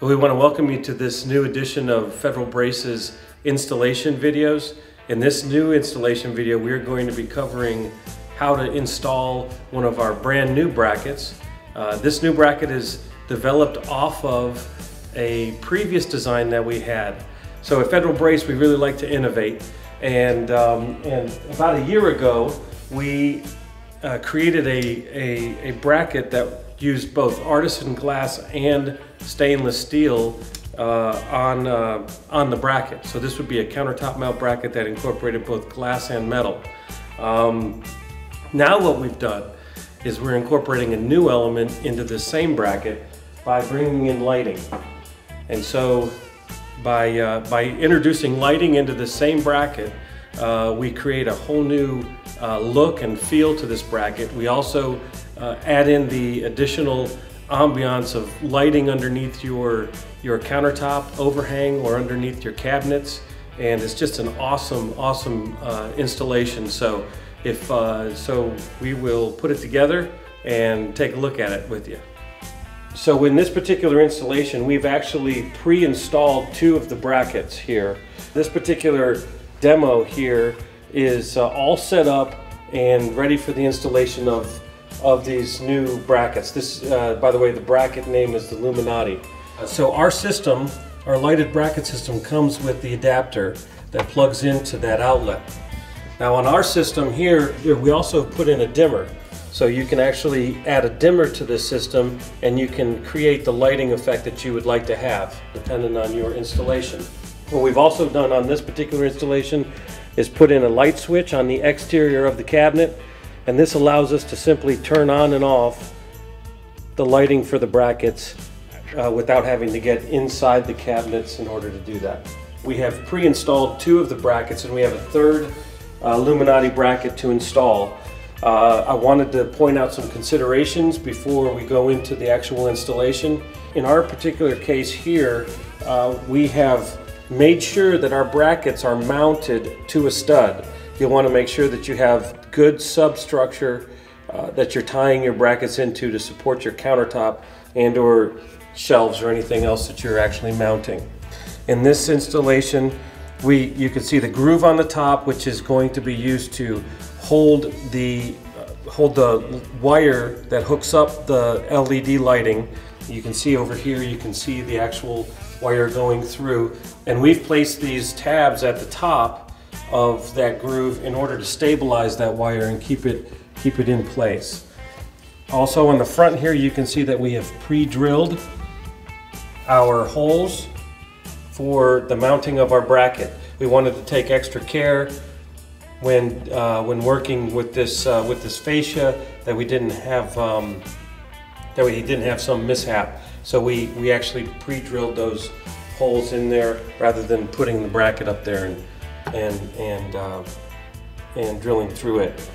We want to welcome you to this new edition of Federal Brace's installation videos. In this new installation video, we're going to be covering how to install one of our brand new brackets. This new bracket is developed off of a previous design that we had. So at Federal Brace, we really like to innovate. And about a year ago, we created a bracket that used both artisan glass and stainless steel on the bracket. So this would be a countertop mount bracket that incorporated both glass and metal. Now what we've done is we're incorporating a new element into the same bracket by bringing in lighting. And so by introducing lighting into the same bracket, we create a whole new look and feel to this bracket. We also add in the additional ambiance of lighting underneath your countertop overhang or underneath your cabinets, and it's just an awesome installation. So we will put it together and take a look at it with you. So in this particular installation, we've actually pre-installed two of the brackets here. This particular demo here is all set up and ready for the installation of these new brackets. This, by the way, the bracket name is the Luminati. So our system, our lighted bracket system, comes with the adapter that plugs into that outlet. Now on our system here, we also put in a dimmer. So you can actually add a dimmer to this system and you can create the lighting effect that you would like to have, depending on your installation. What we've also done on this particular installation is put in a light switch on the exterior of the cabinet, and this allows us to simply turn on and off the lighting for the brackets without having to get inside the cabinets in order to do that. We have pre-installed two of the brackets and we have a third Luminati bracket to install. I wanted to point out some considerations before we go into the actual installation. In our particular case here, we have made sure that our brackets are mounted to a stud. You'll want to make sure that you have good substructure that you're tying your brackets into to support your countertop and or shelves or anything else that you're actually mounting. In this installation, you can see the groove on the top, which is going to be used to hold the wire that hooks up the LED lighting. You can see over here, you can see the actual wire going through, and we've placed these tabs at the top of that groove in order to stabilize that wire and keep it in place. Also on the front here, you can see that we have pre-drilled our holes for the mounting of our bracket. We wanted to take extra care when working with this fascia that we didn't have some mishap. So we actually pre-drilled those holes in there rather than putting the bracket up there and drilling through it.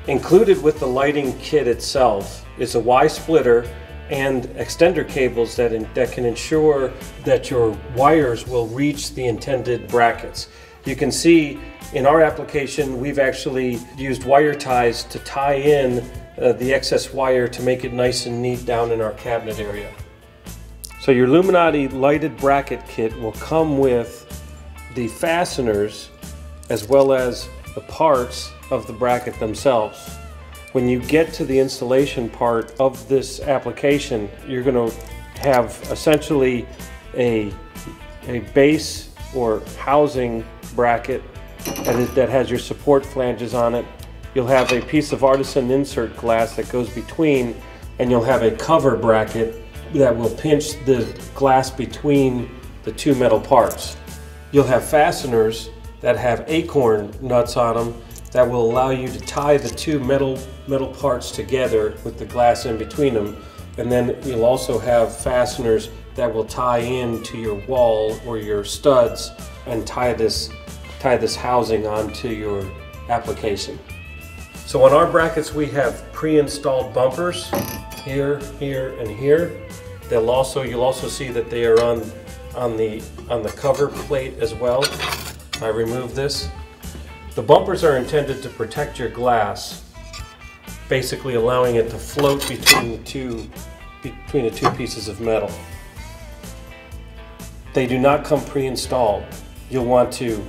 Included with the lighting kit itself is a Y splitter and extender cables that can ensure that your wires will reach the intended brackets. You can see in our application we've actually used wire ties to tie in the excess wire to make it nice and neat down in our cabinet area. So your Luminati lighted bracket kit will come with the fasteners as well as the parts of the bracket themselves. When you get to the installation part of this application, you're going to have essentially a base or housing bracket that has your support flanges on it. You'll have a piece of artisan insert glass that goes between, and you'll have a cover bracket that will pinch the glass between the two metal parts. You'll have fasteners that have acorn nuts on them that will allow you to tie the two metal parts together with the glass in between them. And then you'll also have fasteners that will tie in to your wall or your studs and tie this housing onto your application. So on our brackets we have pre-installed bumpers here, here, and here. You'll also see that they are on the cover plate as well. I remove this. The bumpers are intended to protect your glass, basically allowing it to float between the two pieces of metal. they do not come pre-installed. You'll want to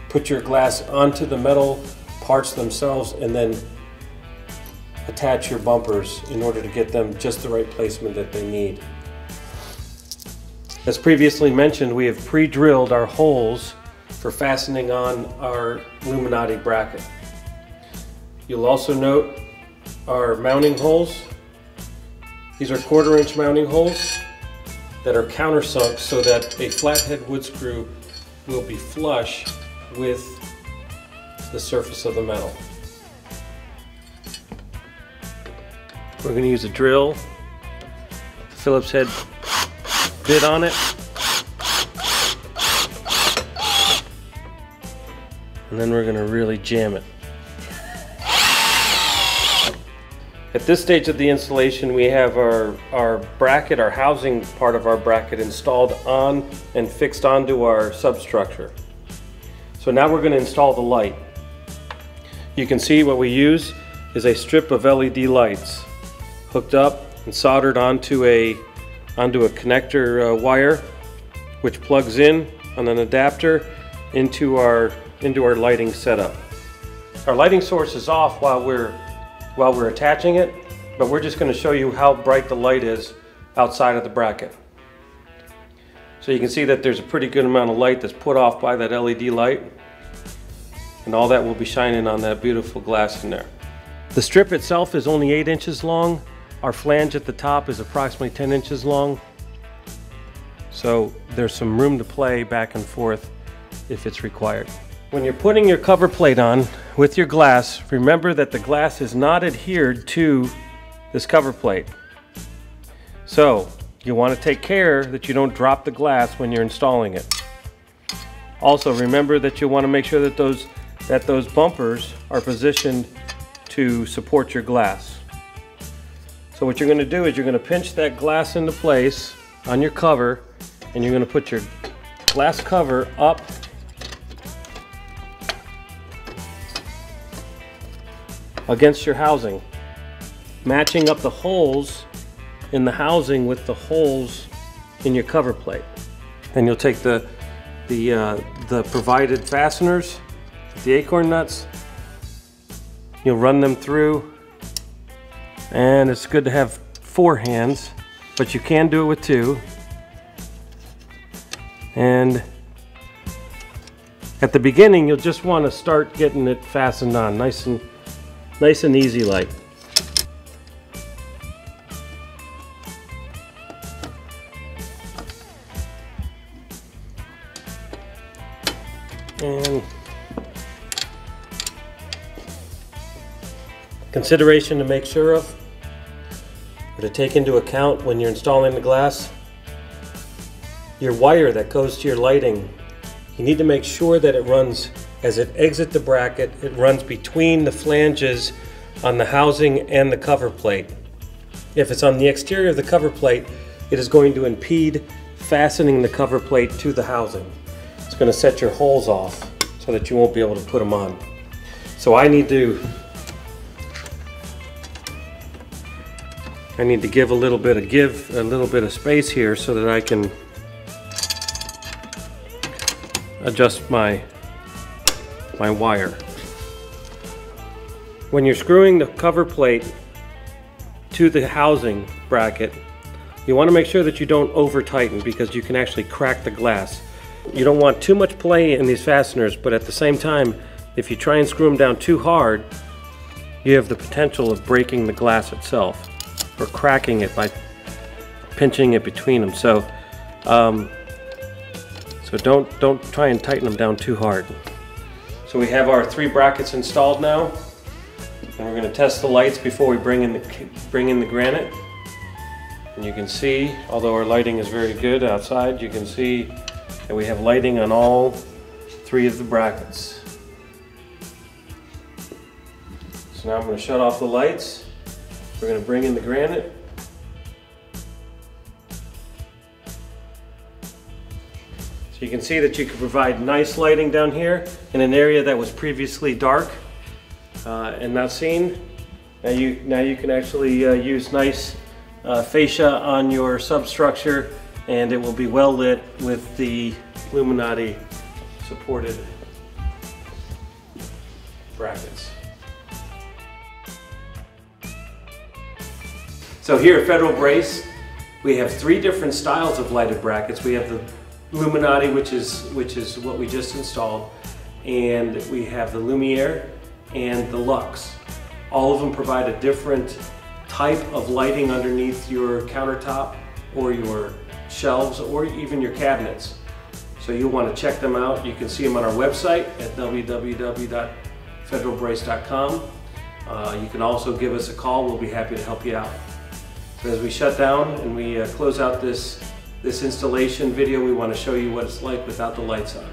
put your glass onto the metal parts themselves and then attach your bumpers in order to get them just the right placement that they need. As previously mentioned, we have pre-drilled our holes for fastening on our Luminati bracket. You'll also note our mounting holes. These are 1/4 inch mounting holes that are countersunk so that a flathead wood screw will be flush with the surface of the metal. We're going to use a drill, Phillips head bit on it, and then we're going to really jam it. At this stage of the installation, we have our bracket, our housing part of our bracket installed on and fixed onto our substructure. So now we're going to install the light. You can see what we use is a strip of LED lights hooked up and soldered onto a connector wire, which plugs in on an adapter into our lighting setup. Our lighting source is off while we're attaching it, but we're just going to show you how bright the light is outside of the bracket. So you can see that there's a pretty good amount of light that's put off by that LED light, and all that will be shining on that beautiful glass in there. The strip itself is only 8 inches long. Our flange at the top is approximately 10 inches long. So there's some room to play back and forth if it's required. When you're putting your cover plate on with your glass, remember that the glass is not adhered to this cover plate. So you want to take care that you don't drop the glass when you're installing it. Also remember that you want to make sure that those bumpers are positioned to support your glass. So what you're going to do is you're going to pinch that glass into place on your cover, and you're going to put your glass cover up against your housing, matching up the holes in the housing with the holes in your cover plate. Then you'll take the provided fasteners, the acorn nuts, you'll run them through, and it's good to have 4 hands, but you can do it with 2. And at the beginning, you'll just want to start getting it fastened on, nice and easy like. And consideration to make sure of, or to take into account when you're installing the glass, your wire that goes to your lighting, you need to make sure that it runs, as it exits the bracket, it runs between the flanges on the housing and the cover plate. If it's on the exterior of the cover plate, it is going to impede fastening the cover plate to the housing. It's going to set your holes off so that you won't be able to put them on. So I need to give a little bit of space here so that I can adjust my wire. When you're screwing the cover plate to the housing bracket, you want to make sure that you don't over tighten, because you can actually crack the glass. You don't want too much play in these fasteners, but at the same time, if you try and screw them down too hard, you have the potential of breaking the glass itself or cracking it by pinching it between them. So don't try and tighten them down too hard. So we have our 3 brackets installed now, and we're going to test the lights before we bring in the granite. And you can see, although our lighting is very good outside, you can see that we have lighting on all 3 of the brackets. So now I'm going to shut off the lights. We're going to bring in the granite. So you can see that you can provide nice lighting down here in an area that was previously dark and not seen. Now you can actually use nice fascia on your substructure and it will be well lit with the Luminati supported brackets. So here at Federal Brace, we have 3 different styles of lighted brackets. We have the Luminati, which is what we just installed, and we have the Lumiere and the Lux. All of them provide a different type of lighting underneath your countertop or your shelves or even your cabinets. So you'll want to check them out. You can see them on our website at www.federalbrace.com. You can also give us a call. We'll be happy to help you out. So as we shut down and we close out this installation video, we want to show you what it's like without the lights on.